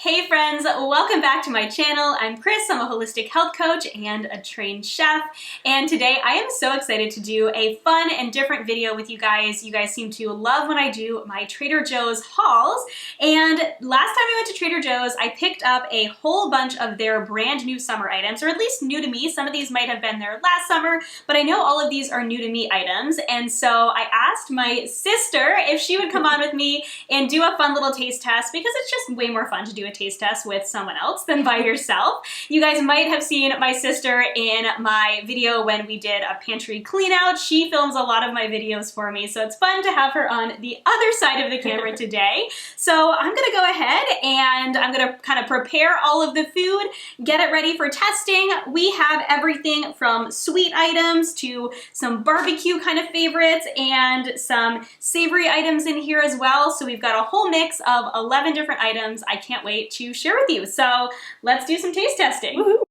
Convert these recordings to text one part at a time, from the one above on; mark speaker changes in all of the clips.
Speaker 1: Hey friends, welcome back to my channel. I'm Chris, I'm a holistic health coach and a trained chef. And today I am so excited to do a fun and different video with you guys. You guys seem to love when I do my Trader Joe's hauls. And last time I went to Trader Joe's, I picked up a whole bunch of their brand new summer items, or at least new to me. Some of these might have been there last summer, but I know all of these are new to me items. And so I asked my sister if she would come on with me and do a fun little taste test, because it's just way more fun to do a taste test with someone else than by yourself. You guys might have seen my sister in my video when we did a pantry clean out. She films a lot of my videos for me, so it's fun to have her on the other side of the camera today. So I'm gonna go ahead and I'm gonna kind of prepare all of the food, get it ready for testing. We have everything from sweet items to some barbecue kind of favorites and some savory items in here as well. So we've got a whole mix of 11 different items I can't wait to share with you. So let's do some taste testing. Woohoo.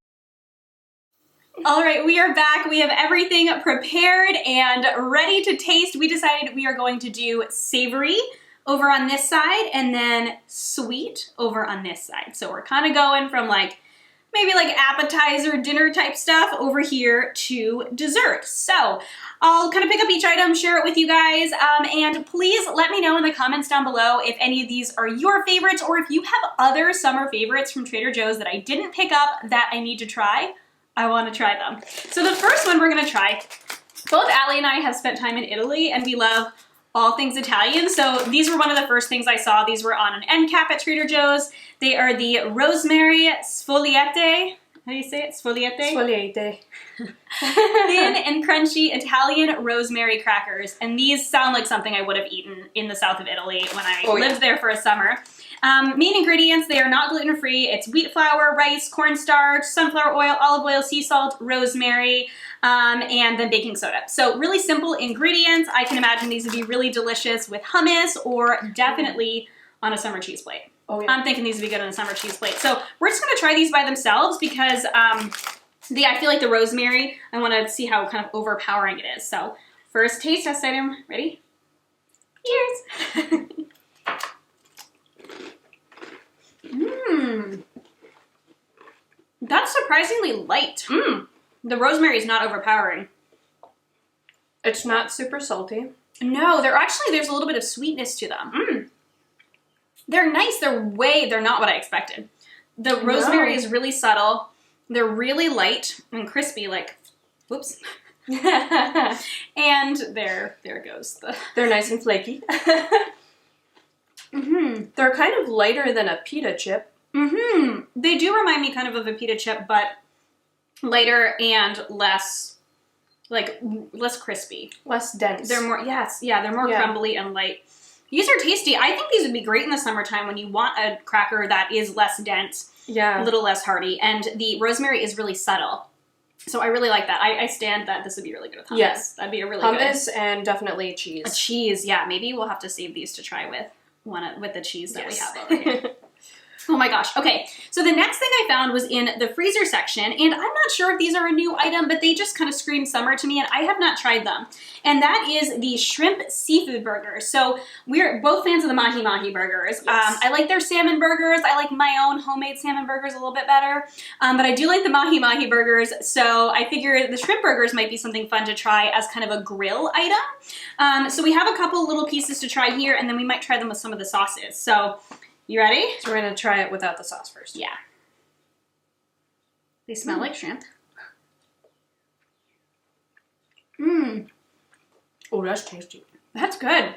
Speaker 1: All right, we are back. We have everything prepared and ready to taste. We decided we are going to do savory over on this side and then sweet over on this side. So we're kind of going from maybe appetizer, dinner type stuff over here to dessert. So I'll kind of pick up each item, share it with you guys, and please let me know in the comments down below if any of these are your favorites or if you have other summer favorites from Trader Joe's that I didn't pick up that I need to try. I want to try them. So the first one we're going to try, both Allie and I have spent time in Italy and we love all things Italian. So these were one of the first things I saw. These were on an end cap at Trader Joe's. They are the rosemary sfogliette. How do you say it? Sfogliette?
Speaker 2: Sfogliette.
Speaker 1: Thin and crunchy Italian rosemary crackers. And these sound like something I would have eaten in the south of Italy when I lived there for a summer. Main ingredients, they are not gluten-free. It's wheat flour, rice, cornstarch, sunflower oil, olive oil, sea salt, rosemary, and then baking soda. So really simple ingredients. I can imagine these would be really delicious with hummus or definitely on a summer cheese plate. Oh, yeah. I'm thinking these would be good on a summer cheese plate. So we're just gonna try these by themselves because I feel like the rosemary, I wanna see how kind of overpowering it is. So first taste test item, ready? Cheers. That's surprisingly light. The rosemary is not overpowering.
Speaker 2: It's not super salty.
Speaker 1: No, there's a little bit of sweetness to them. They're nice. They're not what I expected. The rosemary is really subtle. They're really light and crispy, whoops. And there goes
Speaker 2: They're nice and flaky. They're kind of lighter than a pita chip.
Speaker 1: They do remind me kind of a pita chip, but lighter and less crispy.
Speaker 2: Less dense.
Speaker 1: They're more, they're more crumbly and light. These are tasty. I think these would be great in the summertime when you want a cracker that is less dense, a little less hearty, and the rosemary is really subtle. So I really like that. I stand that this would be really good with hummus.
Speaker 2: Yes.
Speaker 1: That'd be a really good.
Speaker 2: Hummus and definitely cheese.
Speaker 1: A cheese, yeah. Maybe we'll have to save these to try with the cheese that we have over here. Oh my gosh. Okay, so the next thing I found was in the freezer section, and I'm not sure if these are a new item, but they just kind of scream summer to me, and I have not tried them. And that is the shrimp seafood burgers. So we're both fans of the Mahi Mahi burgers.
Speaker 2: Yes.
Speaker 1: I like their salmon burgers. I like my own homemade salmon burgers a little bit better, but I do like the Mahi Mahi burgers, so I figure the shrimp burgers might be something fun to try as kind of a grill item. So we have a couple little pieces to try here, and then we might try them with some of the sauces. So you ready?
Speaker 2: So we're gonna try it without the sauce first.
Speaker 1: Yeah. They smell like shrimp.
Speaker 2: Oh, that's tasty.
Speaker 1: That's good.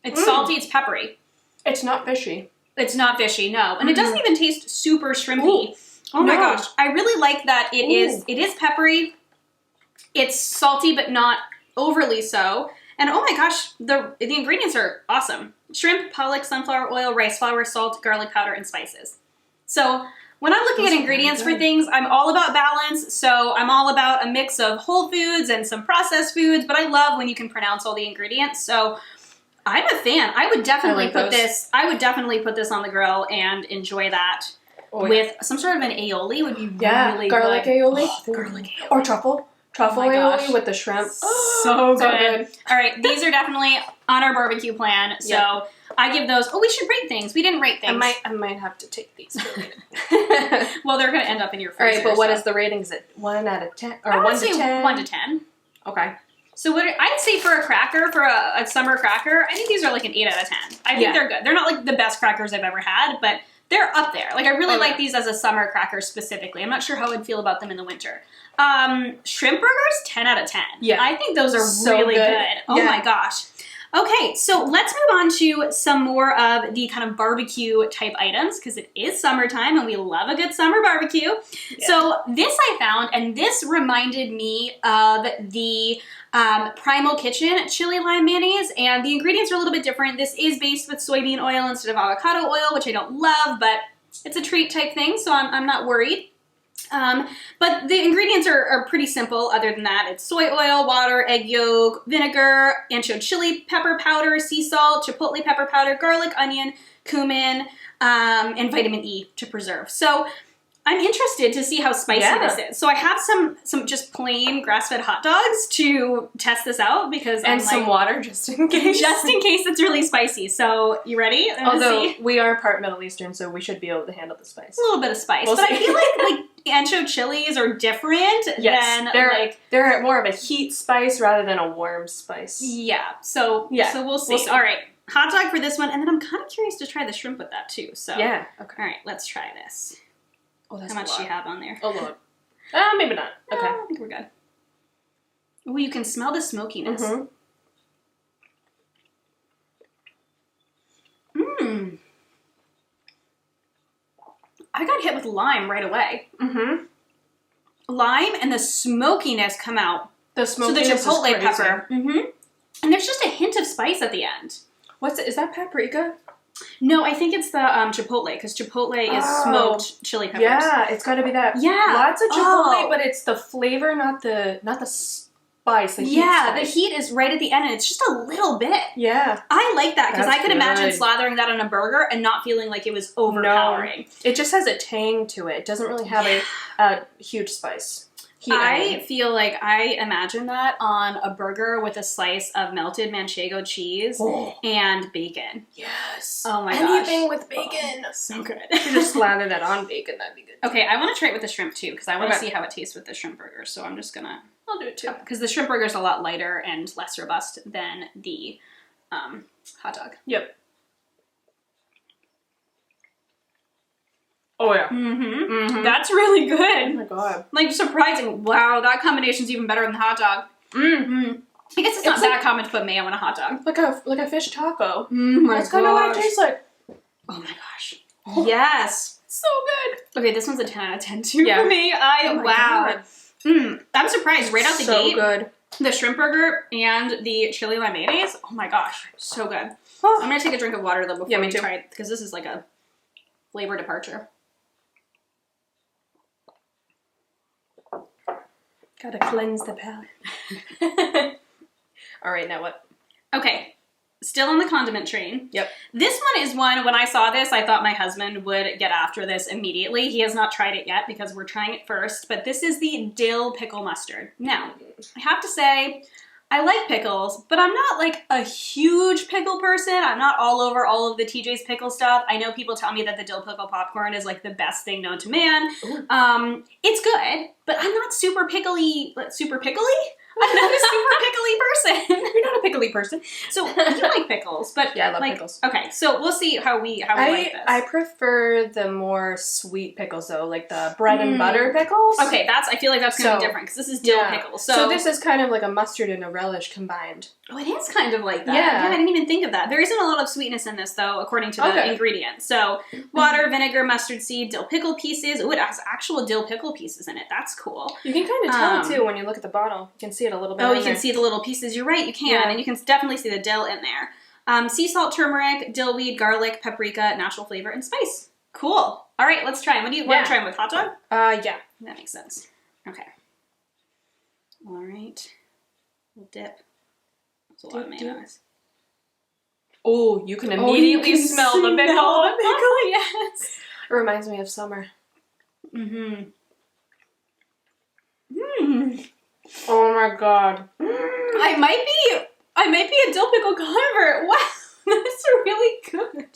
Speaker 1: It's salty, it's peppery.
Speaker 2: It's not fishy.
Speaker 1: It's not fishy, no. And it doesn't even taste super shrimpy. Oh my gosh. I really like that it is peppery. It's salty, but not overly so. And oh my gosh, the ingredients are awesome. Shrimp, pollock, sunflower oil, rice flour, salt, garlic powder, and spices. So when I'm looking at ingredients for things, I'm all about balance. So I'm all about a mix of whole foods and some processed foods, but I love when you can pronounce all the ingredients. So I'm a fan. I would definitely put this on the grill and enjoy that with some sort of an aioli would be really
Speaker 2: garlic
Speaker 1: good.
Speaker 2: aioli.
Speaker 1: Oh, garlic aioli.
Speaker 2: Or truffle. Truffle
Speaker 1: Oh my
Speaker 2: aioli
Speaker 1: gosh.
Speaker 2: with the shrimp.
Speaker 1: So good. All right, these are definitely on our barbecue plan. So
Speaker 2: Yep.
Speaker 1: I give those. Oh, we should rate things. We didn't rate things.
Speaker 2: I might have to take these.
Speaker 1: Well, they're going to end up in your
Speaker 2: All
Speaker 1: freezer.
Speaker 2: right, but what is the rating? Is it 1 out of 10 or
Speaker 1: I
Speaker 2: 1
Speaker 1: would
Speaker 2: to
Speaker 1: say
Speaker 2: 10?
Speaker 1: 1 to 10.
Speaker 2: Okay.
Speaker 1: So what I'd say for a cracker, for a summer cracker, I think these are like an 8 out of 10. I think
Speaker 2: Yeah.
Speaker 1: they're good. They're not like the best crackers I've ever had, but they're up there. Like I really
Speaker 2: Oh,
Speaker 1: like
Speaker 2: yeah.
Speaker 1: these as a summer cracker specifically. I'm not sure how I'd feel about them in the winter. Shrimp burgers, 10 out of 10.
Speaker 2: Yeah.
Speaker 1: I think those are
Speaker 2: So
Speaker 1: really
Speaker 2: good.
Speaker 1: good. Oh
Speaker 2: Yeah.
Speaker 1: my gosh. Okay, so let's move on to some more of the kind of barbecue type items because it is summertime and we love a good summer barbecue.
Speaker 2: Yeah.
Speaker 1: So this I found, and this reminded me of the Primal Kitchen chili lime mayonnaise, and the ingredients are a little bit different. This is based with soybean oil instead of avocado oil, which I don't love, but it's a treat type thing, so I'm not worried. But the ingredients are pretty simple. Other than that, it's soy oil, water, egg yolk, vinegar, ancho chili pepper powder, sea salt, chipotle pepper powder, garlic, onion, cumin, and vitamin E to preserve. So I'm interested to see how spicy
Speaker 2: Yeah.
Speaker 1: this is. So I have some just plain grass-fed hot dogs to test this out because
Speaker 2: And
Speaker 1: I'm
Speaker 2: some
Speaker 1: like,
Speaker 2: water just in case.
Speaker 1: just in case it's really spicy. So you ready? I'm gonna
Speaker 2: Although
Speaker 1: see.
Speaker 2: we are part Middle Eastern, so we should be able to handle the spice.
Speaker 1: A little bit of spice,
Speaker 2: We'll
Speaker 1: but I
Speaker 2: see.
Speaker 1: feel like ancho chilies are different than like
Speaker 2: they're more of a heat spice rather than a warm spice.
Speaker 1: yeah. So
Speaker 2: Yeah,
Speaker 1: so we'll see.
Speaker 2: we'll see.
Speaker 1: All right, hot dog for this one, and then I'm kind of curious to try the shrimp with that too. So
Speaker 2: Yeah. Okay.
Speaker 1: all right, let's try this.
Speaker 2: Oh, that's
Speaker 1: How much
Speaker 2: a
Speaker 1: do
Speaker 2: lot.
Speaker 1: you have on there?
Speaker 2: A lot. Maybe not. Okay.
Speaker 1: I think we're good. Oh, you can smell the smokiness.
Speaker 2: Mhm.
Speaker 1: Mmm. I got hit with lime right away.
Speaker 2: Mhm.
Speaker 1: Lime and the smokiness come out.
Speaker 2: The
Speaker 1: So the
Speaker 2: smokiness is
Speaker 1: chipotle
Speaker 2: crazy.
Speaker 1: pepper. Mm-hmm. And there's just a hint of spice at the end.
Speaker 2: What's it? Is that paprika?
Speaker 1: No, I think it's the chipotle, because chipotle is
Speaker 2: Oh.
Speaker 1: smoked chili peppers.
Speaker 2: Yeah, it's got to be that.
Speaker 1: Yeah.
Speaker 2: Lots of chipotle,
Speaker 1: Oh.
Speaker 2: but it's the flavor, not the spice. The heat
Speaker 1: Yeah, the
Speaker 2: spice.
Speaker 1: heat is right at the end, and it's just a little bit.
Speaker 2: Yeah,
Speaker 1: I like that, because
Speaker 2: That's
Speaker 1: I could imagine
Speaker 2: good.
Speaker 1: slathering that on a burger and not feeling like it was overpowering.
Speaker 2: it just has a tang to it. It doesn't really have a huge spice. Heat
Speaker 1: I
Speaker 2: iron.
Speaker 1: feel like I imagine that on a burger with a slice of melted manchego cheese
Speaker 2: Oh.
Speaker 1: and bacon.
Speaker 2: Yes.
Speaker 1: Oh my
Speaker 2: Anything
Speaker 1: gosh.
Speaker 2: with bacon.
Speaker 1: So good.
Speaker 2: You could just slather that on bacon. That'd be good.
Speaker 1: Okay, I want to try it with the shrimp too, because I want to
Speaker 2: Okay.
Speaker 1: see how it tastes with the shrimp burger. So I'm just gonna,
Speaker 2: I'll do it too.
Speaker 1: because the shrimp burger is a lot lighter and less robust than the hot dog.
Speaker 2: Yep. Oh yeah.
Speaker 1: Mm-hmm.
Speaker 2: Mm-hmm.
Speaker 1: That's really
Speaker 2: Oh
Speaker 1: good.
Speaker 2: my god.
Speaker 1: Like surprising. Wow, that combination's even better than the hot dog.
Speaker 2: Mm.
Speaker 1: I guess it's not
Speaker 2: It's
Speaker 1: that
Speaker 2: like-
Speaker 1: common to put mayo on a hot dog.
Speaker 2: Like a fish taco.
Speaker 1: My
Speaker 2: That's kind of what it tastes like.
Speaker 1: Oh my gosh. Yes.
Speaker 2: So good.
Speaker 1: Okay, this one's a 10 out of 10 too
Speaker 2: Yeah.
Speaker 1: for me.
Speaker 2: Oh my
Speaker 1: Wow.
Speaker 2: God.
Speaker 1: I'm surprised right out the
Speaker 2: So
Speaker 1: gate.
Speaker 2: good.
Speaker 1: The shrimp burger and the chili lime mayonnaise. Oh my gosh, so good. I'm gonna take a drink of water though before
Speaker 2: Yeah, me
Speaker 1: we
Speaker 2: too.
Speaker 1: try it because this is like a flavor departure.
Speaker 2: Gotta cleanse the palate. All right, now what?
Speaker 1: Okay, still on the condiment train.
Speaker 2: Yep.
Speaker 1: This one is one, when I saw this, I thought my husband would get after this immediately. He has not tried it yet because we're trying it first, but this is the dill pickle mustard. Now, I have to say, I like pickles, but I'm not like a huge pickle person. I'm not all over all of the TJ's pickle stuff. I know people tell me that the dill pickle popcorn is like the best thing known to man.
Speaker 2: Ooh.
Speaker 1: It's good, but I'm not super pickly. Super pickly? I'm not a super pickly person.
Speaker 2: You're not a pickly person.
Speaker 1: So you like pickles, but
Speaker 2: Yeah, I love
Speaker 1: like,
Speaker 2: pickles.
Speaker 1: Okay, so we'll see how we like this.
Speaker 2: I prefer the more sweet pickles though, like the bread and butter pickles.
Speaker 1: Okay, I feel like that's gonna be
Speaker 2: So,
Speaker 1: different because this is dill
Speaker 2: yeah.
Speaker 1: pickles.
Speaker 2: So this is kind of like a mustard and a relish combined.
Speaker 1: Oh, it is kind of like that.
Speaker 2: Yeah.
Speaker 1: I didn't even think of that. There isn't a lot of sweetness in this though, according to the
Speaker 2: Okay.
Speaker 1: ingredients. So water, vinegar, mustard seed, dill pickle pieces. Oh, it has actual dill pickle pieces in it. That's cool.
Speaker 2: You can kind of tell too when you look at the bottle. You can see it a little bit.
Speaker 1: Oh,
Speaker 2: on
Speaker 1: you can
Speaker 2: there.
Speaker 1: see the little pieces. You're right, you can.
Speaker 2: Yeah.
Speaker 1: And you can definitely see the dill in there. Sea salt, turmeric, dill weed, garlic, paprika, natural flavor, and spice. Cool. All right, let's try them. What do you want to try them with? Hot dog?
Speaker 2: Yeah.
Speaker 1: That makes sense. Okay. All right. We'll dip. That's a lot of
Speaker 2: Dip, dip.
Speaker 1: mayonnaise.
Speaker 2: Oh, you can
Speaker 1: Oh,
Speaker 2: immediately
Speaker 1: you can
Speaker 2: smell the
Speaker 1: smell
Speaker 2: pickle.
Speaker 1: the pickle, yes.
Speaker 2: It reminds me of summer.
Speaker 1: Mm-hmm. Mm.
Speaker 2: Oh my god.
Speaker 1: I might be a dill pickle convert. Wow, that's really good.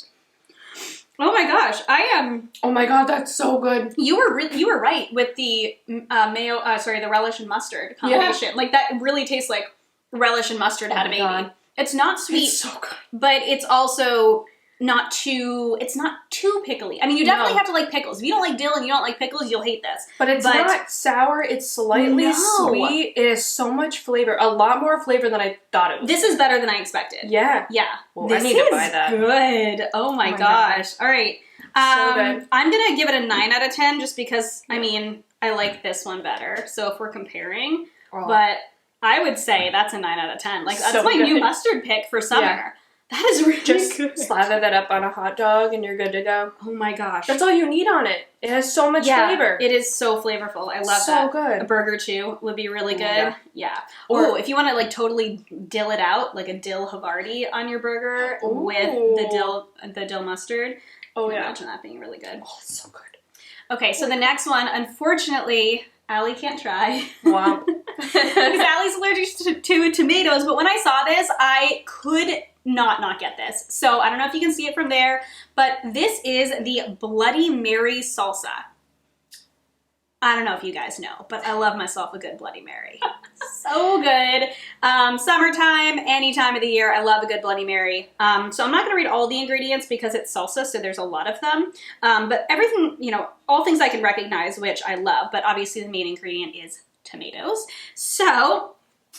Speaker 1: Oh my gosh, I am.
Speaker 2: Oh my god, that's so good.
Speaker 1: You were right with the mayo. The relish and mustard combination.
Speaker 2: Yeah.
Speaker 1: Like that really tastes like relish and mustard had a
Speaker 2: my
Speaker 1: baby.
Speaker 2: God.
Speaker 1: It's not sweet,
Speaker 2: It's so good.
Speaker 1: but it's also not too. It's not too pickly. I mean, you definitely
Speaker 2: No.
Speaker 1: have to like pickles. If you don't like dill and you don't like pickles, you'll hate this.
Speaker 2: But it's not sour. It's slightly
Speaker 1: No.
Speaker 2: sweet. It has so much flavor. A lot more flavor than I thought it was.
Speaker 1: This is better than I expected.
Speaker 2: Yeah.
Speaker 1: Yeah.
Speaker 2: Well,
Speaker 1: This
Speaker 2: I need to
Speaker 1: is
Speaker 2: buy that.
Speaker 1: good. Oh my
Speaker 2: my
Speaker 1: gosh. All right.
Speaker 2: So good.
Speaker 1: I'm going to give it a 9 out of 10 just because, I mean, I like this one better. So if we're comparing,
Speaker 2: Oh.
Speaker 1: but I would say that's a 9 out of 10. Like, that's
Speaker 2: So
Speaker 1: my new
Speaker 2: good.
Speaker 1: mustard pick for summer.
Speaker 2: Yeah.
Speaker 1: That is really
Speaker 2: Just
Speaker 1: good.
Speaker 2: slather that up on a hot dog and you're good to go.
Speaker 1: Oh my gosh.
Speaker 2: That's all you need on it. It has so much flavor.
Speaker 1: It is so flavorful. I love
Speaker 2: so
Speaker 1: that.
Speaker 2: good.
Speaker 1: A burger too would be really good.
Speaker 2: Yeah.
Speaker 1: Yeah.
Speaker 2: Or-
Speaker 1: Or if you want to like totally dill it out, like a dill Havarti on your burger
Speaker 2: Ooh.
Speaker 1: with the dill mustard.
Speaker 2: Oh
Speaker 1: I
Speaker 2: yeah.
Speaker 1: imagine that being really good.
Speaker 2: Oh, it's so good.
Speaker 1: Okay, so the next one, unfortunately, Allie can't try.
Speaker 2: Wow.
Speaker 1: Because Allie's allergic to tomatoes, but when I saw this, I could not get this. So I don't know if you can see it from there, but this is the Bloody Mary salsa. I don't know if you guys know, but I love myself a good Bloody Mary. So good. Summertime, any time of the year, I love a good Bloody Mary. So I'm not going to read all the ingredients because it's salsa, so there's a lot of them. But everything, all things I can recognize, which I love, but obviously the main ingredient is tomatoes. So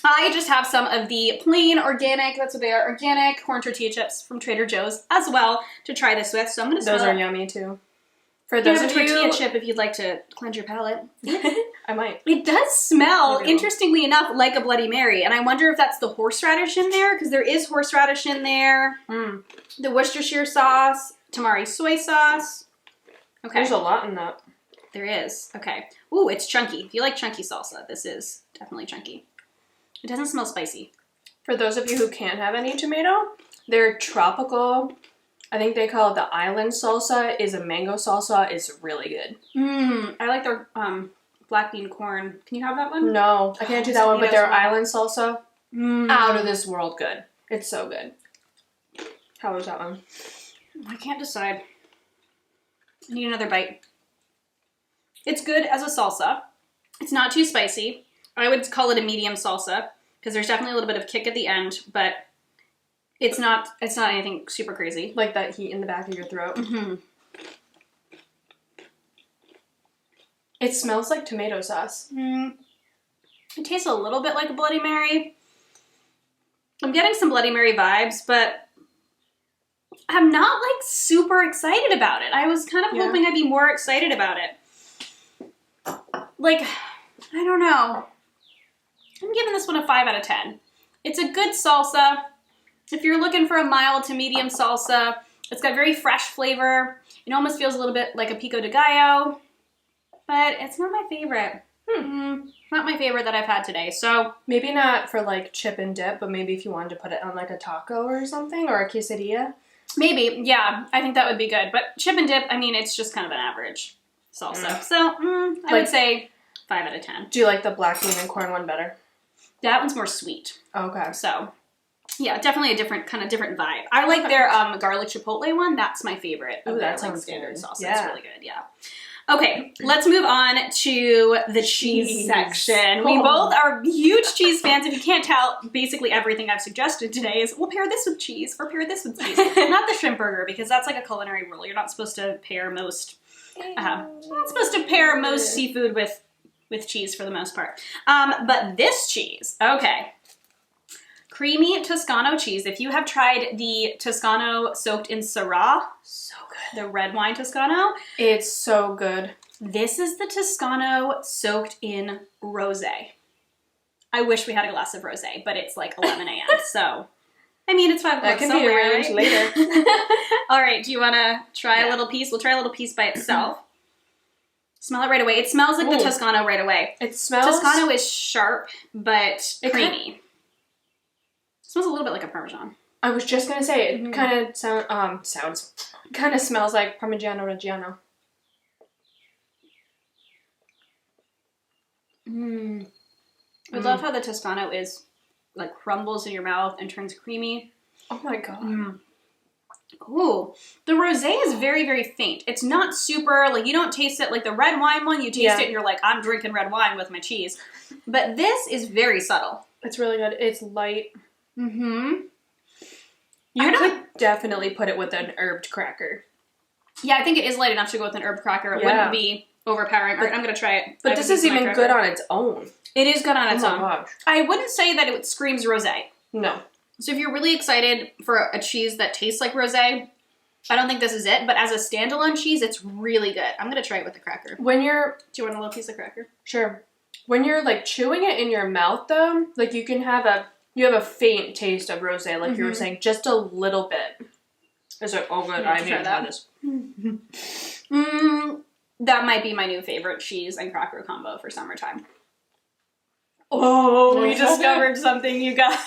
Speaker 1: I just have some of the plain organic, that's what they are, organic corn tortilla chips from Trader Joe's as well to try this with. So I'm going to
Speaker 2: Those are yummy too. For
Speaker 1: There's
Speaker 2: those
Speaker 1: a
Speaker 2: of
Speaker 1: tortilla
Speaker 2: you,
Speaker 1: chip if you'd like to cleanse your palate.
Speaker 2: I might.
Speaker 1: It does smell,
Speaker 2: Maybe
Speaker 1: interestingly enough, like a Bloody Mary. And I wonder if that's the horseradish in there, because there is horseradish in there.
Speaker 2: Mm.
Speaker 1: The Worcestershire sauce, tamari soy sauce. Okay,
Speaker 2: There's a lot in that.
Speaker 1: there is. Okay. Ooh, it's chunky. If you like chunky salsa, this is definitely chunky. It doesn't smell spicy.
Speaker 2: For those of you who can't have any tomato, their tropical, I think they call it the island salsa, is a mango salsa. It's really good.
Speaker 1: I like their black bean corn. Can you have that one?
Speaker 2: No, I can't do that one, but their island salsa,
Speaker 1: Mm.
Speaker 2: out of this world good. It's so good. How was that one?
Speaker 1: I can't decide. I need another bite. It's good as a salsa. It's not too spicy. I would call it a medium salsa because there's definitely a little bit of kick at the end, but it's not anything super crazy.
Speaker 2: Like that heat in the back of your throat.
Speaker 1: Mm-hmm.
Speaker 2: It smells like tomato sauce.
Speaker 1: It tastes a little bit like a Bloody Mary. I'm getting some Bloody Mary vibes, but I'm not like super excited about it. I was kind of hoping I'd be more excited about it. Like, I don't know. I'm giving this one a 5 out of 10. It's a good salsa. If you're looking for a mild to medium salsa, it's got very fresh flavor. It almost feels a little bit like a pico de gallo, but it's not my favorite. Not my favorite that I've had today. So
Speaker 2: Maybe not for like chip and dip, but maybe if you wanted to put it on like a taco or something, or a quesadilla.
Speaker 1: maybe, yeah, I think that would be good. But chip and dip, I mean, it's just kind of an average salsa. So I would say 5 out of 10.
Speaker 2: Do you like the black bean and corn one better?
Speaker 1: That one's more sweet.
Speaker 2: Okay.
Speaker 1: So yeah, definitely a different vibe. I like their garlic chipotle one. That's my favorite of
Speaker 2: Ooh,
Speaker 1: their
Speaker 2: that
Speaker 1: like
Speaker 2: sounds
Speaker 1: standard
Speaker 2: good.
Speaker 1: salsa. It's
Speaker 2: Yeah.
Speaker 1: really good. Yeah. Okay, let's move on to the cheese
Speaker 2: Cheese.
Speaker 1: section. We
Speaker 2: Oh.
Speaker 1: both are huge cheese fans. If you can't tell, basically everything I've suggested today is we'll pair this with cheese or pair this with cheese. Not the shrimp burger because that's like a culinary rule. You're not supposed to pair most seafood with cheese for the most part. But this cheese, okay. Creamy Toscano cheese. If you have tried the Toscano soaked in Syrah, so good. The red wine Toscano.
Speaker 2: It's so good.
Speaker 1: This is the Toscano soaked in rosé. I wish we had a glass of rosé, but it's like 11 a.m. So, I mean, it's 5 o'clock
Speaker 2: That can be
Speaker 1: somewhere,
Speaker 2: arranged
Speaker 1: right?
Speaker 2: later.
Speaker 1: All right, do you want to try a
Speaker 2: Yeah.
Speaker 1: little piece? We'll try a little piece by itself. Smell it right away. It smells like the
Speaker 2: Ooh.
Speaker 1: Toscano right away.
Speaker 2: It smells.
Speaker 1: Toscano is sharp, but
Speaker 2: It
Speaker 1: creamy. Smells a little bit like a Parmesan.
Speaker 2: I was just gonna say it kind of sounds. Kind of smells like Parmigiano Reggiano.
Speaker 1: I love how the Toscano is like crumbles in your mouth and turns creamy.
Speaker 2: Oh my god.
Speaker 1: Ooh, the rosé is very, very faint. It's not super, like, you don't taste it like the red wine one. You taste it and you're like, I'm drinking red wine with my cheese. But this is very subtle.
Speaker 2: It's really good. It's light.
Speaker 1: Mm-hmm.
Speaker 2: You could definitely put it with an herbed cracker.
Speaker 1: Yeah, I think it is light enough to go with an herb cracker. It wouldn't be overpowering. All right, I'm going to try it.
Speaker 2: But this is even good on its own.
Speaker 1: It is good on its own.
Speaker 2: Oh my gosh.
Speaker 1: I wouldn't say that it screams rosé.
Speaker 2: No.
Speaker 1: So if you're really excited for a cheese that tastes like rosé, I don't think this is it. But as a standalone cheese, it's really good. I'm going to try it with the cracker.
Speaker 2: When you're...
Speaker 1: Do you want a little piece of cracker?
Speaker 2: Sure. When you're, like, chewing it in your mouth, though, like, you can have a... You have a faint taste of rosé, like you were saying. Just a little bit. It's like, oh good, I need to try this.
Speaker 1: That might be my new favorite cheese and cracker combo for summertime. Oh, we discovered something, you guys.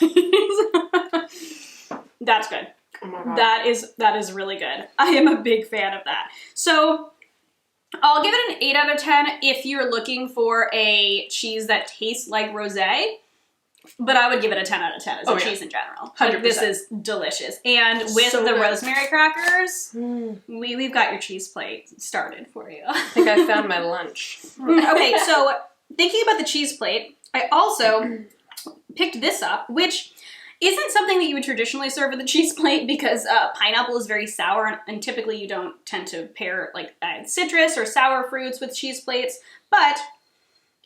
Speaker 1: That's good.
Speaker 2: Oh my god.
Speaker 1: That is really good. I am a big fan of that. So I'll give it an 8 out of 10 if you're looking for a cheese that tastes like rosé. But I would give it a 10 out of 10 as a cheese in general.
Speaker 2: 100%.
Speaker 1: This is delicious. And with the rosemary crackers, we've got your cheese plate started for you.
Speaker 2: I think I found my lunch.
Speaker 1: Okay, so thinking about the cheese plate, I also picked this up, which isn't something that you would traditionally serve with a cheese plate because pineapple is very sour and typically you don't tend to pair like citrus or sour fruits with cheese plates, but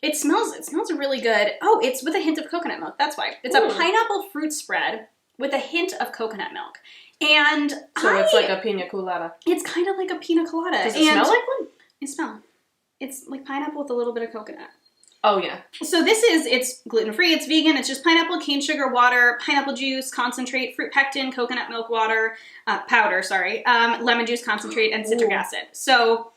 Speaker 1: it smells really good. Oh, it's with a hint of coconut milk. That's why. It's a pineapple fruit spread with a hint of coconut milk. And
Speaker 2: so it's like a pina colada.
Speaker 1: It's kind of like a pina colada.
Speaker 2: Does it smell like one?
Speaker 1: It's like pineapple with a little bit of coconut.
Speaker 2: Oh, yeah.
Speaker 1: So it's gluten-free, it's vegan, it's just pineapple, cane sugar, water, pineapple juice, concentrate, fruit pectin, coconut milk water, powder, lemon juice concentrate, and citric acid. So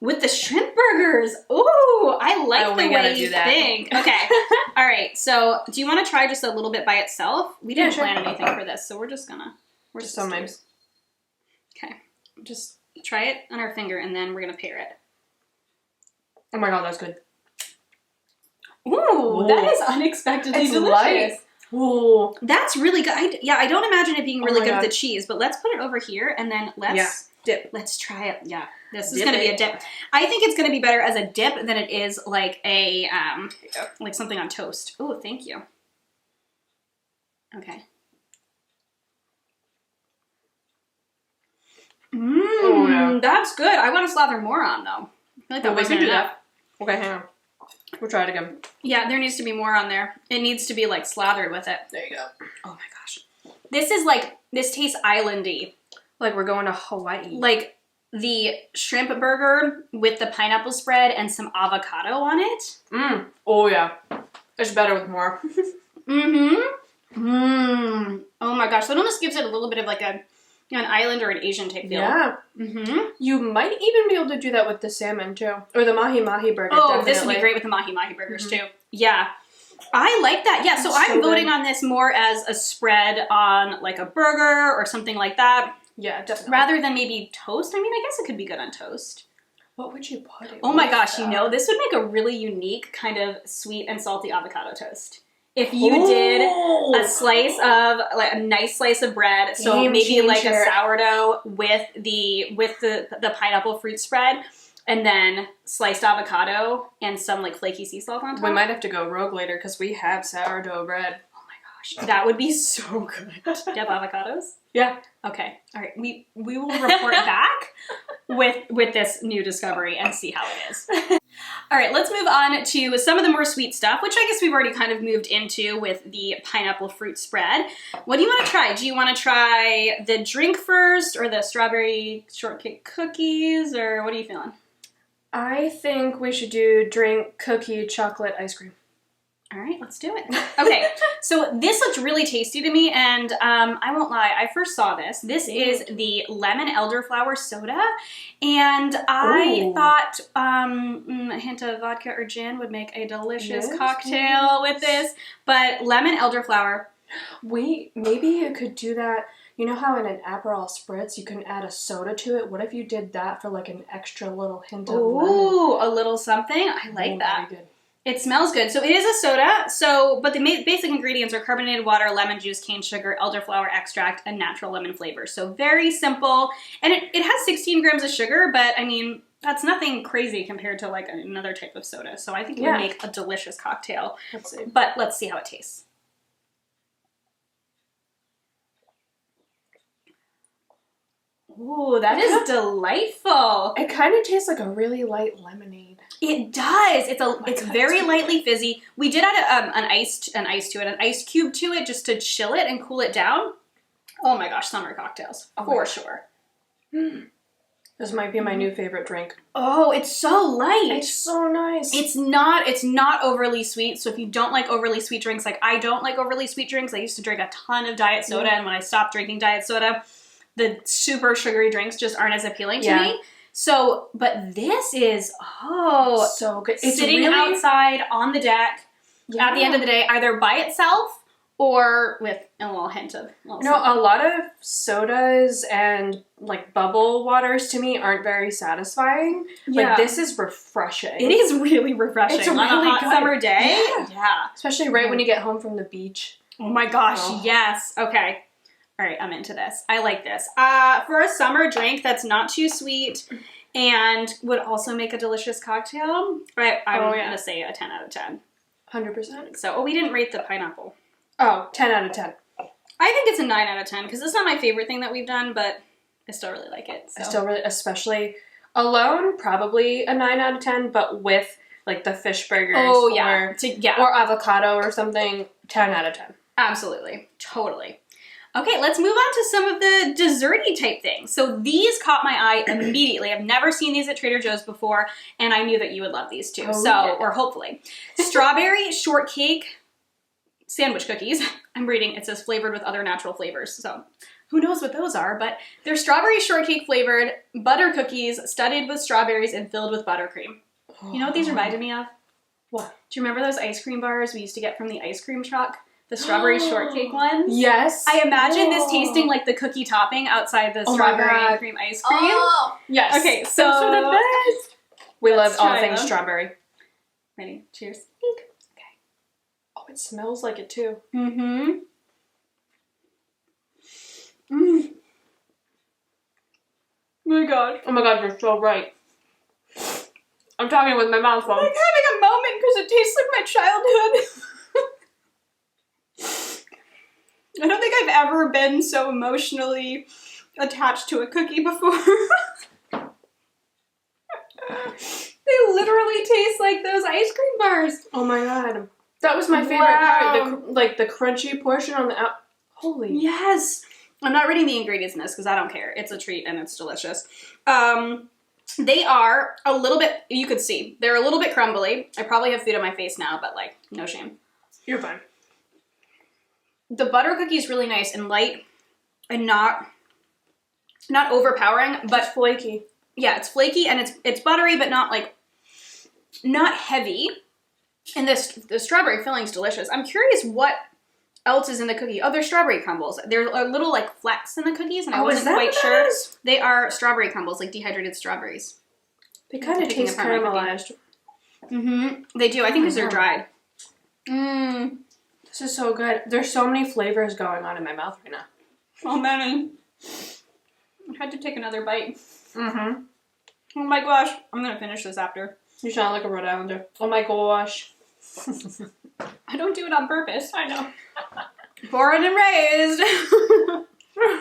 Speaker 1: with the shrimp burgers, ooh, I like the way you think. Okay, all right, so do you want to try just a little bit by itself? We didn't plan anything for this, so we're just sisters. Okay, just try it on our finger, and then we're gonna pair it.
Speaker 2: Oh my god, that's good.
Speaker 1: Ooh, that is unexpectedly delicious.
Speaker 2: Light. Ooh.
Speaker 1: That's really good. I don't imagine it being really good with the cheese, but let's put it over here and then let's dip. Let's try it. Yeah, this is going to be a dip. I think it's going to be better as a dip than it is like a, like something on toast. Oh, thank you. Okay. That's good. I want to slather more on though. I feel like that wasn't enough.
Speaker 2: Okay, hang on. We'll try it again.
Speaker 1: Yeah, there needs to be more on there. It needs to be like slathered with it.
Speaker 2: There you go.
Speaker 1: Oh my gosh. This tastes islandy.
Speaker 2: Like we're going to Hawaii.
Speaker 1: Like the shrimp burger with the pineapple spread and some avocado on it.
Speaker 2: Oh yeah. It's better with more.
Speaker 1: Oh my gosh. That almost gives it a little bit of like an island or an Asian type feel.
Speaker 2: Yeah. You might even be able to do that with the salmon too. Or the mahi-mahi burger.
Speaker 1: Oh, definitely. This would be great with the mahi-mahi burgers too. Yeah. I like that. Yeah, so I'm voting on this more as a spread on like a burger or something like that.
Speaker 2: Yeah, definitely.
Speaker 1: Rather than maybe toast. I mean, I guess it could be good on toast.
Speaker 2: What would you put it
Speaker 1: Oh my gosh, this would make a really unique kind of sweet and salty avocado toast. If you did a slice of, like a nice slice of bread, so maybe like a sourdough with the pineapple fruit spread, and then sliced avocado and some like flaky sea salt on top.
Speaker 2: We might have to go rogue later because we have sourdough bread.
Speaker 1: Oh my gosh, that would be so good. Do you have avocados?
Speaker 2: Yeah.
Speaker 1: Okay. All right. We will report back with this new discovery and see how it is. All right, let's move on to some of the more sweet stuff, which I guess we've already kind of moved into with the pineapple fruit spread. What do you want to try? Do you want to try the drink first or the strawberry shortcake cookies, or what are you feeling?
Speaker 2: I think we should do drink, cookie, chocolate, ice cream.
Speaker 1: All right, let's do it. Okay, so this looked really tasty to me, and I won't lie, I first saw this. This is the lemon elderflower soda, and I thought a hint of vodka or gin would make a delicious cocktail with this, but lemon elderflower.
Speaker 2: Wait, maybe you could do that. You know how in an Aperol Spritz you can add a soda to it? What if you did that for like an extra little hint of lemon?
Speaker 1: Ooh, a little something? I like that.
Speaker 2: Very good.
Speaker 1: It smells good. So it is a soda. So, but the basic ingredients are carbonated water, lemon juice, cane sugar, elderflower extract, and natural lemon flavor. So very simple. And it has 16 grams of sugar, but I mean, that's nothing crazy compared to like another type of soda. So I think it would make a delicious cocktail.
Speaker 2: Let's see.
Speaker 1: But let's see how it tastes. Ooh, that is delightful.
Speaker 2: It kind of tastes like a really light lemonade.
Speaker 1: It does. It's very lightly fizzy. We did add an ice cube to it just to chill it and cool it down. Oh my gosh, summer cocktails for sure.
Speaker 2: This might be my new favorite drink.
Speaker 1: Oh, it's so light.
Speaker 2: It's so nice.
Speaker 1: It's not overly sweet. So if you don't like overly sweet drinks, like I don't like overly sweet drinks. I used to drink a ton of diet soda, and when I stopped drinking diet soda, the super sugary drinks just aren't as appealing to me. So, but this is,
Speaker 2: so good. It's
Speaker 1: sitting
Speaker 2: really
Speaker 1: outside on the deck at the end of the day, either by itself or with a little hint of...
Speaker 2: a lot of sodas and like bubble waters to me aren't very satisfying. Like this is refreshing.
Speaker 1: It is really refreshing.
Speaker 2: It's
Speaker 1: on a hot summer day.
Speaker 2: Yeah. Especially right when you get home from the beach.
Speaker 1: Oh my gosh, yes. Okay. All right, I'm into this. I like this. For a summer drink that's not too sweet and would also make a delicious cocktail, I'm going to say a 10 out of 10.
Speaker 2: 100%.
Speaker 1: So, we didn't rate the pineapple.
Speaker 2: Oh, 10 out of 10.
Speaker 1: I think it's a 9 out of 10 because it's not my favorite thing that we've done, but I still really like it. So.
Speaker 2: I still really, especially alone, probably a 9 out of 10, but with like the fish burgers or avocado or something, 10 out of 10.
Speaker 1: Absolutely. Totally. Okay, let's move on to some of the desserty type things. So these caught my eye immediately. I've never seen these at Trader Joe's before, and I knew that you would love these too. Or hopefully. Strawberry shortcake sandwich cookies. I'm reading, it says flavored with other natural flavors. So who knows what those are, but they're strawberry shortcake flavored butter cookies studded with strawberries and filled with buttercream. You know what these reminded me of?
Speaker 2: What?
Speaker 1: Do you remember those ice cream bars we used to get from the ice cream truck? The strawberry shortcake ones?
Speaker 2: Yes.
Speaker 1: I imagine this tasting like the cookie topping outside the strawberry and cream ice cream.
Speaker 2: Oh, yes.
Speaker 1: Okay, so...
Speaker 2: Those are the best. We love all things
Speaker 1: them.
Speaker 2: strawberry.
Speaker 1: Ready? Cheers.
Speaker 2: Okay. Oh, it smells like it too.
Speaker 1: Mm-hmm.
Speaker 2: Oh my god, you're so right. I'm talking with my mouth full.
Speaker 1: I'm like having a moment because it tastes like my childhood. I don't think I've ever been so emotionally attached to a cookie before. They literally taste like those ice cream bars.
Speaker 2: Oh my god. That was my favorite part. The crunchy portion on the out. Holy.
Speaker 1: Yes. I'm not reading the ingredients in this because I don't care. It's a treat and it's delicious. They are a little bit, you could see, they're a little bit crumbly. I probably have food on my face now, but like, no shame.
Speaker 2: You're fine.
Speaker 1: The butter cookie is really nice and light and not overpowering, but
Speaker 2: it's flaky.
Speaker 1: Yeah, it's flaky and it's buttery, but not heavy. And the strawberry filling is delicious. I'm curious what else is in the cookie. Oh, they're strawberry crumbles. There are little like flecks in the cookies, and I wasn't quite sure. They are strawberry crumbles, like dehydrated strawberries.
Speaker 2: They kind of taste caramelized.
Speaker 1: Mm-hmm. They do. I think because they're dried. Mmm.
Speaker 2: This is so good. There's so many flavors going on in my mouth right now.
Speaker 1: So many. I had to take another bite.
Speaker 2: Mm-hmm.
Speaker 1: Oh my gosh. I'm going to finish this after.
Speaker 2: You sound like a Rhode Islander. Oh my gosh.
Speaker 1: I don't do it on purpose. I know. Born and raised.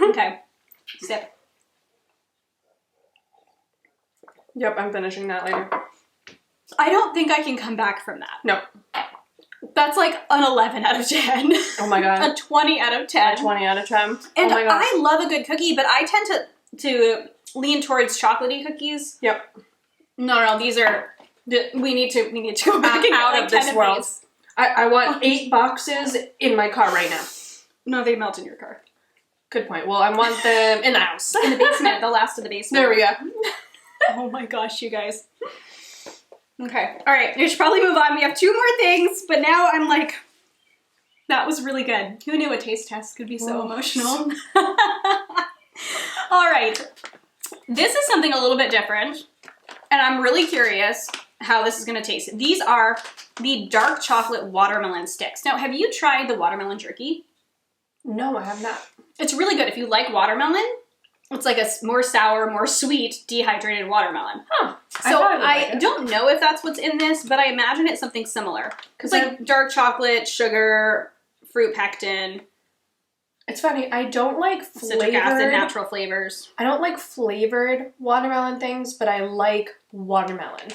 Speaker 1: Okay. Sip.
Speaker 2: Yep, I'm finishing that later.
Speaker 1: I don't think I can come back from that.
Speaker 2: No.
Speaker 1: That's like an 11 out of 10.
Speaker 2: Oh my god.
Speaker 1: A 20 out of 10.
Speaker 2: A 20 out of 10.
Speaker 1: And
Speaker 2: oh my gosh.
Speaker 1: I love a good cookie, but I tend to lean towards chocolatey cookies.
Speaker 2: Yep.
Speaker 1: No, these are... We need to go back and
Speaker 2: out of this world. I want 8 boxes in my car right now.
Speaker 1: No, they melt in your car.
Speaker 2: Good point. Well, I want them in the house.
Speaker 1: In the basement. The last of the basement.
Speaker 2: There we go.
Speaker 1: Oh my gosh, you guys. Okay. All right. We should probably move on. We have 2 more things, but now I'm like, that was really good. Who knew a taste test could be so emotional? All right. This is something a little bit different, and I'm really curious how this is gonna taste. These are the dark chocolate watermelon sticks. Now, have you tried the watermelon jerky?
Speaker 2: No, I have not.
Speaker 1: It's really good. If you like watermelon, it's like a more sour, more sweet, dehydrated watermelon.
Speaker 2: Huh.
Speaker 1: So I don't know if that's what's in this, but I imagine it's something similar. It's like dark chocolate, sugar, fruit pectin.
Speaker 2: It's funny, I don't like
Speaker 1: citric acid, natural flavors.
Speaker 2: I don't like flavored watermelon things, but I like watermelon.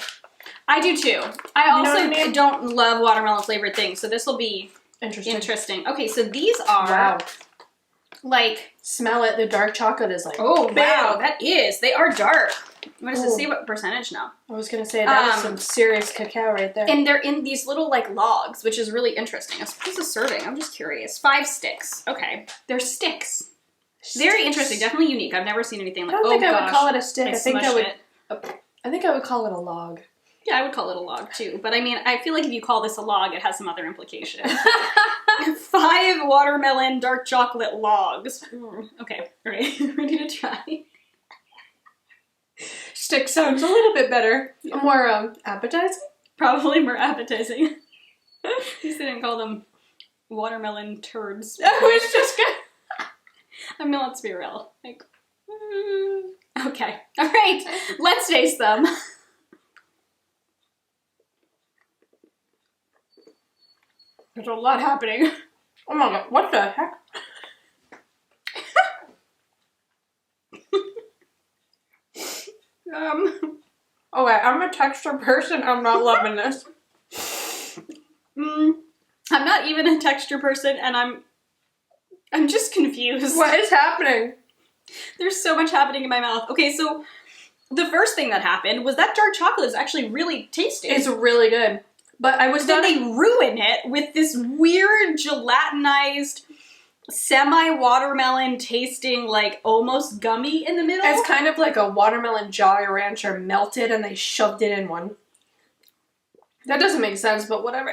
Speaker 1: I do too. I also don't love watermelon flavored things, so this will be interesting. Okay, so these are like,
Speaker 2: smell it. The dark chocolate is like,
Speaker 1: oh wow, that is. They are dark. What does it say what percentage now?
Speaker 2: I was gonna say that was some serious cacao right there.
Speaker 1: And they're in these little like logs, which is really interesting. What is a serving? I'm just curious. 5 sticks. Okay, they're sticks. Very interesting. Definitely unique. I've never seen anything like.
Speaker 2: I don't think I would call it a stick.
Speaker 1: I think I
Speaker 2: would call it a log.
Speaker 1: Yeah, I would call it a log too. But I mean, I feel like if you call this a log, it has some other implications. 5 watermelon dark chocolate logs. Okay, all right, ready to try.
Speaker 2: Stick sounds a little bit better. Yeah. More appetizing?
Speaker 1: Probably more appetizing. At least they didn't call them watermelon turds.
Speaker 2: I was just gonna...
Speaker 1: I mean, let's be real. Like, okay. All right, let's taste them. There's a lot happening.
Speaker 2: Oh my god, what the heck? Okay, I'm a texture person. I'm not loving this.
Speaker 1: I'm not even a texture person, and I'm just confused.
Speaker 2: What is happening?
Speaker 1: There's so much happening in my mouth. Okay, so the first thing that happened was that dark chocolate is actually really tasty.
Speaker 2: It's really good. But
Speaker 1: then they ruin it with this weird gelatinized semi-watermelon tasting, like almost gummy in the middle.
Speaker 2: It's kind of like a watermelon Jolly Rancher melted and they shoved it in one. That doesn't make sense, but whatever.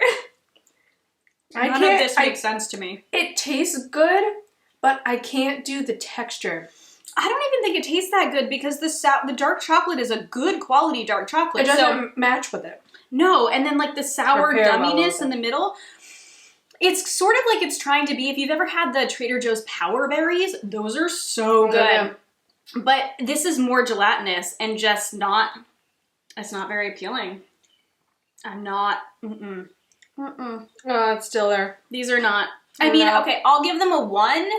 Speaker 1: None of this makes sense to me.
Speaker 2: It tastes good, but I can't do the texture.
Speaker 1: I don't even think it tastes that good because the dark chocolate is a good quality dark chocolate.
Speaker 2: It doesn't match with it.
Speaker 1: No, and then like the sour gumminess in the middle. It's sort of like it's trying to be, if you've ever had the Trader Joe's Power Berries, those are so good. Yeah. But this is more gelatinous and just it's not very appealing. I'm not,
Speaker 2: Oh, it's still there.
Speaker 1: These are not. I mean, okay, I'll give them a 1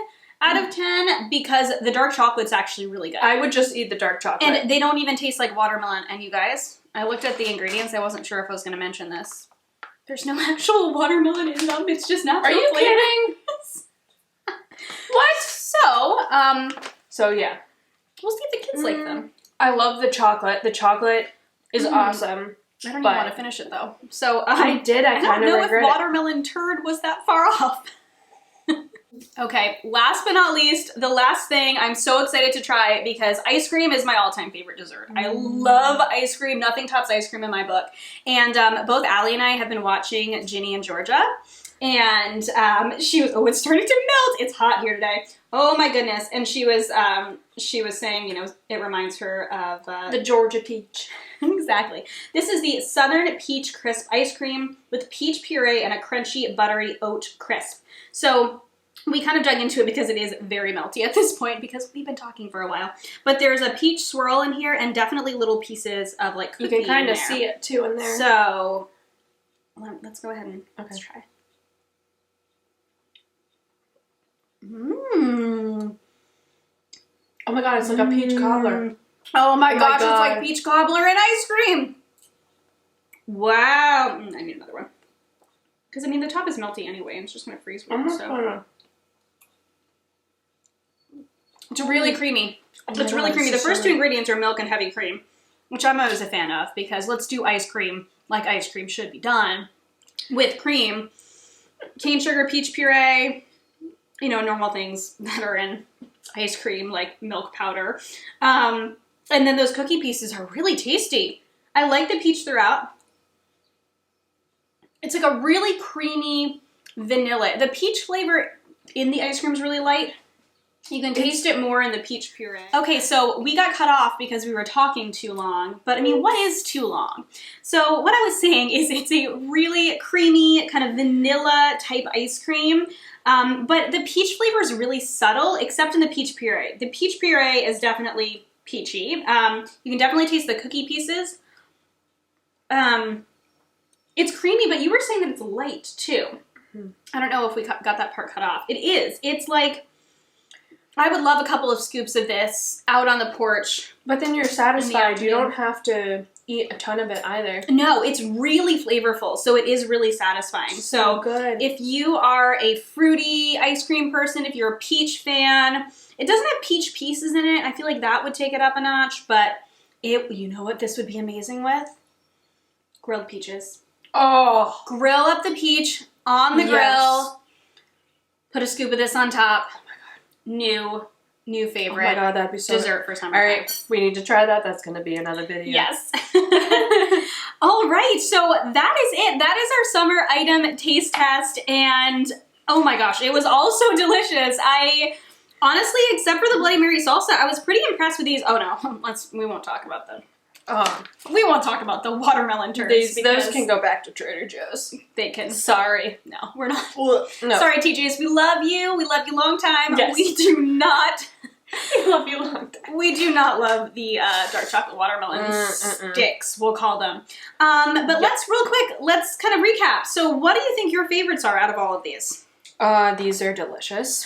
Speaker 1: out of 10 because the dark chocolate's actually really good.
Speaker 2: I would just eat the dark chocolate.
Speaker 1: And they don't even taste like watermelon. And you guys, I looked at the ingredients. I wasn't sure if I was going to mention this. There's no actual watermelon in them. It's just natural flavor.
Speaker 2: Are you kidding?
Speaker 1: What?
Speaker 2: So yeah.
Speaker 1: We'll see if the kids like them.
Speaker 2: I love the chocolate. The chocolate is awesome.
Speaker 1: I don't even want to finish it though. So
Speaker 2: I kind of regret it.
Speaker 1: I don't know if watermelon turd was that far off. Okay, last but not least, the last thing I'm so excited to try because ice cream is my all-time favorite dessert. I love ice cream. Nothing tops ice cream in my book. And both Allie and I have been watching Ginny and Georgia. And she was, it's starting to melt. It's hot here today. Oh my goodness. And she was saying, you know, it reminds her of...
Speaker 2: the Georgia peach.
Speaker 1: Exactly. This is the Southern Peach Crisp ice cream with peach puree and a crunchy, buttery oat crisp. So... we kind of dug into it because it is very melty at this point because we've been talking for a while. But there's a peach swirl in here and definitely little pieces of like cookie.
Speaker 2: You can kind of see it too in there.
Speaker 1: So let's go ahead and let's try.
Speaker 2: Oh my god, it's like a peach cobbler.
Speaker 1: Oh my gosh, it's like peach cobbler and ice cream. Wow. I need another one. Because I mean the top is melty anyway and it's just going to freeze weird. It's really creamy. It's really creamy. The first 2 ingredients are milk and heavy cream, which I'm always a fan of because let's do ice cream like ice cream should be done with cream, cane sugar, peach puree, you know, normal things that are in ice cream like milk powder. And then those cookie pieces are really tasty. I like the peach throughout. It's like a really creamy vanilla. The peach flavor in the ice cream is really light. You can taste it more in the peach puree. Okay, so we got cut off because we were talking too long, but I mean, what is too long? So what I was saying is it's a really creamy, kind of vanilla type ice cream, but the peach flavor is really subtle, except in the peach puree. The peach puree is definitely peachy. You can definitely taste the cookie pieces. It's creamy, but you were saying that it's light too. I don't know if we got that part cut off. It is. It's like, I would love a couple of scoops of this out on the porch.
Speaker 2: But then you're satisfied. You don't have to eat a ton of it either.
Speaker 1: No, it's really flavorful, so it is really satisfying. So
Speaker 2: good.
Speaker 1: If you are a fruity ice cream person, if you're a peach fan, it doesn't have peach pieces in it. I feel like that would take it up a notch, but you know what this would be amazing with? Grilled peaches.
Speaker 2: Oh.
Speaker 1: Grill up the peach on the grill. Put a scoop of this on top. New favorite.
Speaker 2: Oh my god, that'd be so
Speaker 1: dessert for summer.
Speaker 2: All right, we need to try that. That's going to be another video.
Speaker 1: Yes. All right, so that is it. That is our summer item taste test, and oh my gosh, it was all so delicious. I honestly, except for the Bloody Mary salsa, I was pretty impressed with these. Oh no, we won't talk about them. We won't talk about the watermelon turds.
Speaker 2: Those can go back to Trader Joe's.
Speaker 1: They can.
Speaker 2: Sorry.
Speaker 1: No, we're not.
Speaker 2: No.
Speaker 1: Sorry, TJs. We love you. We love you long time.
Speaker 2: Yes.
Speaker 1: We do not.
Speaker 2: We love you long time.
Speaker 1: We do not love the dark chocolate watermelon sticks, we'll call them. But let's kind of recap. So what do you think your favorites are out of all of these?
Speaker 2: These are delicious.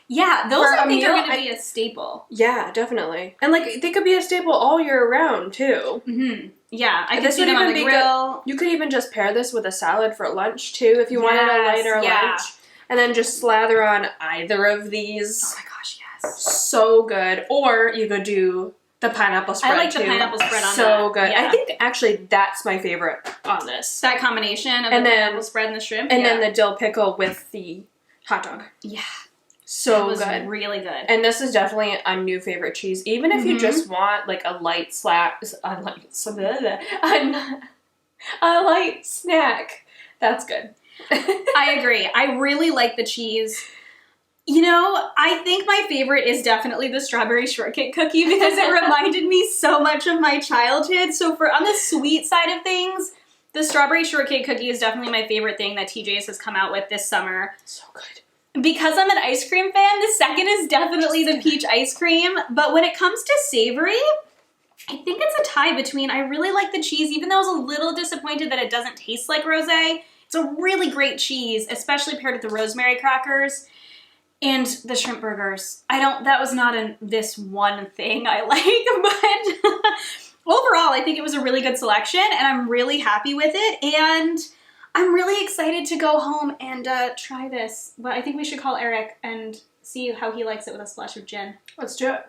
Speaker 1: Yeah, those
Speaker 2: For
Speaker 1: I think
Speaker 2: a meal,
Speaker 1: are going to be a staple.
Speaker 2: Yeah, definitely. And like they could be a staple all year round too.
Speaker 1: Mm-hmm. Yeah, I could
Speaker 2: this
Speaker 1: see them on the grill.
Speaker 2: good. You could even just pair this with a salad for lunch too if you wanted a lighter lunch. And then just slather on either of these.
Speaker 1: Oh my gosh, yes.
Speaker 2: So good. Or you could do the pineapple spread.
Speaker 1: I like
Speaker 2: too.
Speaker 1: the pineapple spread on
Speaker 2: So
Speaker 1: that.
Speaker 2: good.
Speaker 1: Yeah.
Speaker 2: I think actually that's my favorite on this.
Speaker 1: That combination of the pineapple spread and the shrimp.
Speaker 2: And then the dill pickle with the hot dog.
Speaker 1: Yeah.
Speaker 2: So
Speaker 1: it was
Speaker 2: good.
Speaker 1: Really good.
Speaker 2: And this is definitely a new favorite cheese. Even if you just want like a light snack, that's good.
Speaker 1: I agree. I really like the cheese. You know, I think my favorite is definitely the strawberry shortcake cookie because it reminded me so much of my childhood. So on the sweet side of things, the strawberry shortcake cookie is definitely my favorite thing that TJ's has come out with this summer.
Speaker 2: So good.
Speaker 1: Because I'm an ice cream fan, the second is definitely the peach ice cream. But when it comes to savory, I think it's a tie between, I really like the cheese, even though I was a little disappointed that it doesn't taste like rosé. It's a really great cheese, especially paired with the rosemary crackers and the shrimp burgers. That was not this one thing I like, but overall, I think it was a really good selection and I'm really happy with it. And I'm really excited to go home and try this. But I think we should call Eric and see how he likes it with a splash of gin.
Speaker 2: Let's do it.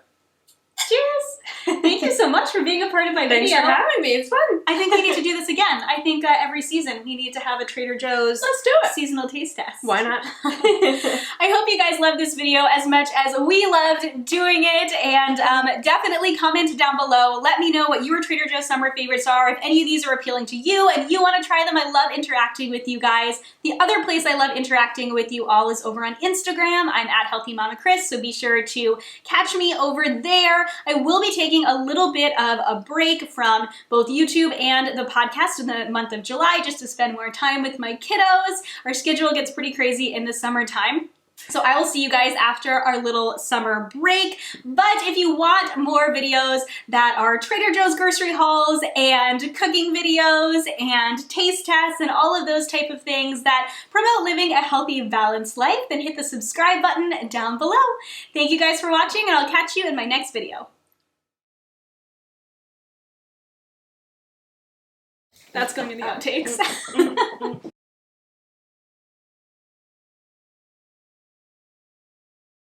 Speaker 1: Cheers! Thank you so much for being a part of my video.
Speaker 2: Thanks for having me. It's fun.
Speaker 1: I think we need to do this again. I think every season we need to have a Trader Joe's seasonal taste test.
Speaker 2: Why not?
Speaker 1: I hope you guys loved this video as much as we loved doing it. And definitely comment down below. Let me know what your Trader Joe's summer favorites are. If any of these are appealing to you and you want to try them, I love interacting with you guys. The other place I love interacting with you all is over on Instagram. I'm at Healthy Mama Chris, so be sure to catch me over there. I will be taking a little bit of a break from both YouTube and the podcast in the month of July just to spend more time with my kiddos. Our schedule gets pretty crazy in the summertime. So I will see you guys after our little summer break. But if you want more videos that are Trader Joe's grocery hauls and cooking videos and taste tests and all of those type of things that promote living a healthy, balanced life, then hit the subscribe button down below. Thank you guys for watching, and I'll catch you in my next video. That's going to be the outtakes.